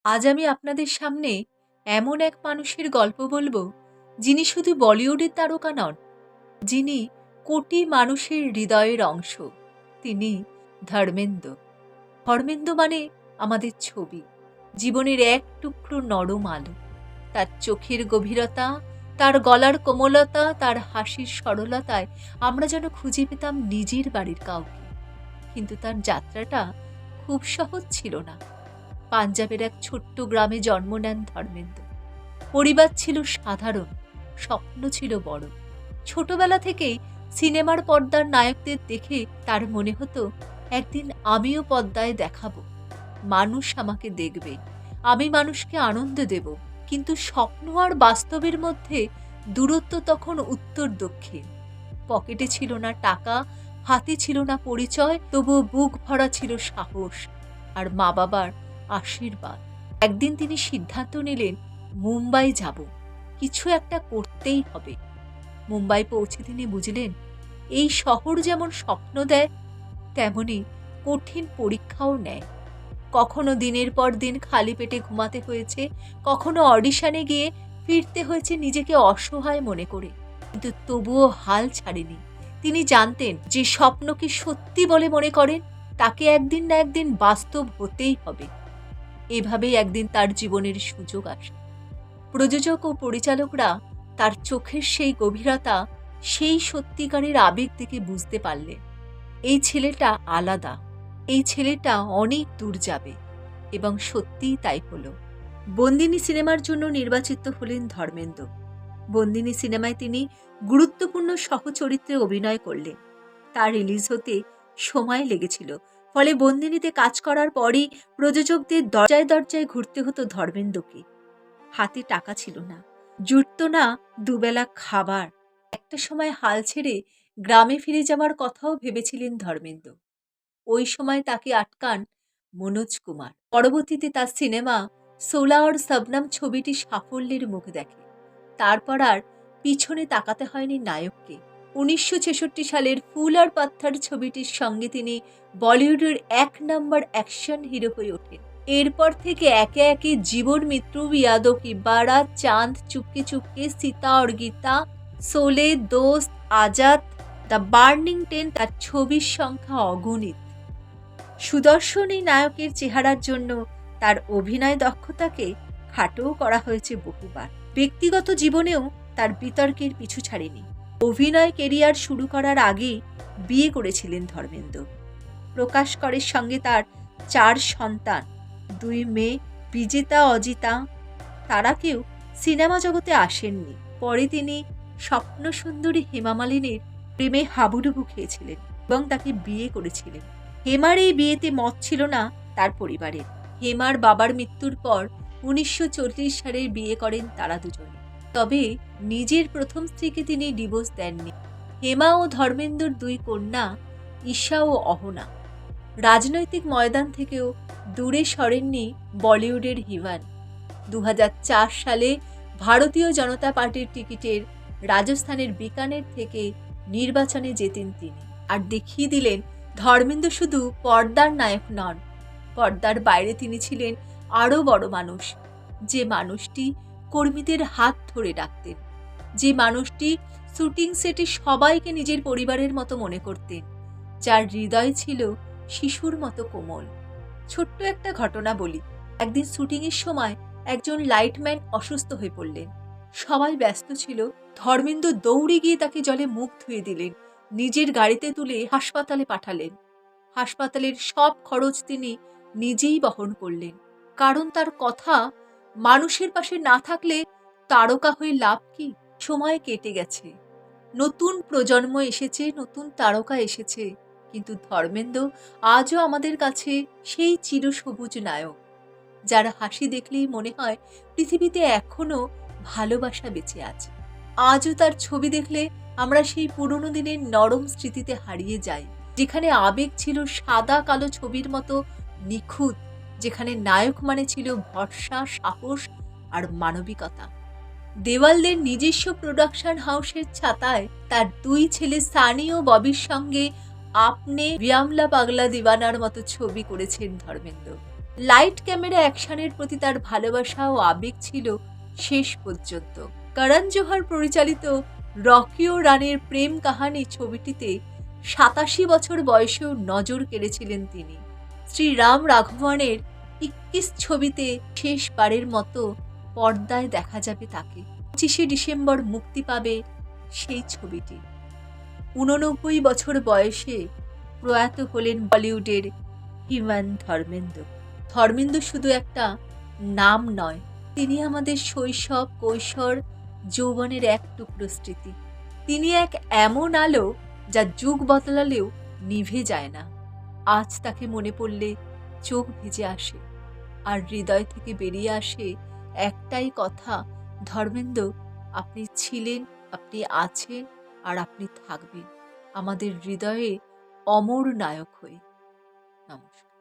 আজ আমি আপনাদের সামনে এমন এক মানুষের গল্প বলবো, যিনি শুধু বলিউডের তারকা নন, যিনি কোটি মানুষের হৃদয়ের অংশ। তিনি ধর্মেন্দ্র। ধর্মেন্দ্র মানে আমাদের ছবি, জীবনের এক টুকরো নরম আলো। তার চোখের গভীরতা, তার গলার কোমলতা, তার হাসির সরলতায় আমরা যেন খুঁজে পেতাম নিজের বাড়ির কাউকে। কিন্তু তার যাত্রাটা খুব সহজ ছিল না। পাঞ্জাবের এক ছোট্ট গ্রামে জন্ম নেন ধর্মেন্দ্র। পরিবার ছিল সাধারণ, স্বপ্ন ছিল বড়। ছোটবেলা থেকেই সিনেমার পর্দার নায়কদের দেখে তার মনে হতো, একদিন আমিও পর্দায় দেখাবো, মানুষ আমাকে দেখবে, আমি মানুষকে আনন্দ দেব। কিন্তু স্বপ্ন আর বাস্তবের মধ্যে দূরত্ব তখন উত্তর দক্ষিণ। পকেটে ছিল না টাকা, হাতে ছিল না পরিচয়, তবুও বুক ভরা ছিল সাহস আর মা বাবার আশীর্বাদ। একদিন তিনি সিদ্ধান্ত নিলেন, মুম্বাই যাব, কিছু একটা করতেই হবে। মুম্বাই পৌঁছে তিনি বুঝলেন, এই শহর যেমন স্বপ্ন দেয়, তেমনি কঠিন পরীক্ষাও নেয়। কখনো দিনের পর দিন খালি পেটে ঘুমাতে হয়েছে, কখনো অডিশনে গিয়ে ফিরতে হয়েছে নিজেকে অসহায় মনে করে। কিন্তু তবুও হাল ছাড়েনি। তিনি জানতেন, যে স্বপ্নকে সত্যি বলে মনে করেন, তাকে একদিন না একদিন বাস্তব হতেই হবে। এভাবেই একদিন তার জীবনের সুযোগ আসে। প্রযোজক ও পরিচালকরা তার চোখের সেই গভীরতা, সেই সত্যিকারের আবেগ থেকে বুঝতে পারলেন, এই ছেলেটা আলাদা, এই ছেলেটা অনেক দূর যাবে। এবং সত্যিই তাই হলো। বন্দিনী সিনেমার জন্য নির্বাচিত হলেন ধর্মেন্দ্র। বন্দিনী সিনেমায় তিনি গুরুত্বপূর্ণ সহচরিত্রে অভিনয় করলেন। তার রিলিজ হতে সময় লেগেছিল, ফলে বন্দিনীতে কাজ করার পরই প্রযোজকদের দরজায় দরজায় ঘুরতে হতো ধর্মেন্দ্রকে। হাতে টাকা ছিল না, জুটত না দুবেলা খাবার। একটা সময় হাল ছেড়ে গ্রামে ফিরে যাওয়ার কথাও ভেবেছিলেন ধর্মেন্দ্র। ওই সময় তাকে আটকান মনোজ কুমার। পরবর্তীতে তার সিনেমা সোলা और শবনম ছবিটি সাফল্যের মুখ দেখে। তারপর আর পিছনে তাকাতে হয়নি নায়ককে। 1966 সালের ফুল আর পাত্থর ছবিটির সঙ্গে তিনি বলিউডের 1 নম্বর অ্যাকশন হিরো হয়ে ওঠেন। এরপর থেকে একে একে জীবন মিত্র, ইয়াদো কি বারাত, চাঁদ, চুপকে চুপকে, সীতা और গীতা, শোলে, দোস্ত, আজাদ, দ্য বার্নিং 10, তার ছবির সংখ্যা অগণিত। সুদর্শন এই নায়কের চেহারার জন্য তার অভিনয় দক্ষতাকে খাটোও করা হয়েছে বহুবার। ব্যক্তিগত জীবনেও তার বিতর্কের পিছু ছাড়েনি। অভিনয় কেরিয়ার শুরু করার আগে বিয়ে করেছিলেন ধর্মেন্দ্র। প্রকাশ করের সঙ্গে তার 4 সন্তান, 2 মেয়ে বিজেতা, অজিতা। তারা কেউ সিনেমা জগতে আসেননি। পরে তিনি স্বপ্ন সুন্দরী হেমা মালিনীর প্রেমে হাবুডুবু খেয়েছিলেন এবং তাকে বিয়ে করেছিলেন। হেমার এই বিয়েতে মত ছিল না তার পরিবারের। হেমার বাবার মৃত্যুর পর 1940 সালে বিয়ে করেন তারা দুজনে। তবে নিজের প্রথম স্ত্রীকে তিনি ডিভোর্স দেননি। হেমা ও ধর্মেন্দ্রর 2 কন্যা, ঈশা ও অহনা। রাজনৈতিক ময়দান থেকেও দূরে সরেননি বলিউডের হিমান। 2004 সালে ভারতীয় জনতা পার্টির টিকিটের রাজস্থানের বিকানের থেকে নির্বাচনে জেতেন তিনি। আর দেখিয়ে দিলেন, ধর্মেন্দ্র শুধু পর্দার নায়ক নন, পর্দার বাইরে তিনি ছিলেন আরও বড় মানুষ। যে মানুষটি কর্মীদের হাত ধরে ডাকতেন, যে মানুষটি শুটিং সেটে সবাইকে নিজের পরিবারের মতো মনে করতেন, যার হৃদয় ছিল শিশুর মতো কোমল। ছোট্ট একটা ঘটনা বলি। একদিন শুটিংয়ের সময় একজন লাইটম্যান অসুস্থ হয়ে পড়লেন। সবাই ব্যস্ত ছিল। ধর্মেন্দ্র দৌড়ে গিয়ে তাকে জলে মুখ ধুয়ে দিলেন, নিজের গাড়িতে তুলে হাসপাতালে পাঠালেন। হাসপাতালের সব খরচ তিনি নিজেই বহন করলেন। কারণ তার কথা, মানুষের পাশে না থাকলে তারকা হয়ে লাভ কি? সময় কেটে গেছে, নতুন প্রজন্ম এসেছে, নতুন তারকা এসেছে, কিন্তু ধর্মেন্দ্র আজও আমাদের কাছে সেই চিরসবুজ নায়ক, যার হাসি দেখলেই মনে হয় পৃথিবীতে এখনো ভালোবাসা বেঁচে আছে। আজও তার ছবি দেখলে আমরা সেই পুরনো দিনের নরম স্মৃতিতে হারিয়ে যাই, যেখানে আবেগ ছিল সাদা কালো ছবির মতো নিখুঁত, যেখানে নায়ক মানে ছিল ভরসা, সাহস আর মানবিকতা। দেওয়ালদের নিজস্ব প্রোডাকশন হাউসের ছাতায় তার 2 ছেলে সানি ও ববির সঙ্গে আপনে ভিয়ামলা পাগলা দিওয়ানার মতো ছবি করেছেন ধর্মেন্দ্র। লাইট ক্যামেরা অ্যাকশনের প্রতি তার ভালোবাসা ও আবেগ ছিল শেষ পর্যন্ত। করণ জোহর পরিচালিত রকি ও রানীর প্রেম কাহানি ছবিটিতে ৮৭ বছর বয়সেও নজর কেড়েছিলেন তিনি। শ্রীরাম রাঘবনের ২১ ছবিতে শেষবারের মতো পর্দায় দেখা যাবে তাকে। ২৫শে ডিসেম্বর মুক্তি পাবে সেই ছবিটি। ৮৯ বছর বয়সে প্রয়াত হলেন বলিউডের হিউম্যান ধর্মেন্দ্র। ধর্মেন্দ্র শুধু একটা নাম নয়, তিনি আমাদের শৈশব, কৈশোর, যৌবনের এক টুকরো স্মৃতি। তিনি এক এমন আলো যা যুগ বদলালেও নিভে যায় না। আজ তাকে মনে পড়লে চোখ ভিজে আসে, আর হৃদয় থেকে বেরিয়ে আসে একটাই কথা, ধর্মেন্দ্র, আপনি ছিলেন, আপনি আছেন, আর আপনি থাকবেন আমাদের হৃদয়ে অমর নায়ক হয়ে। নমস্কার।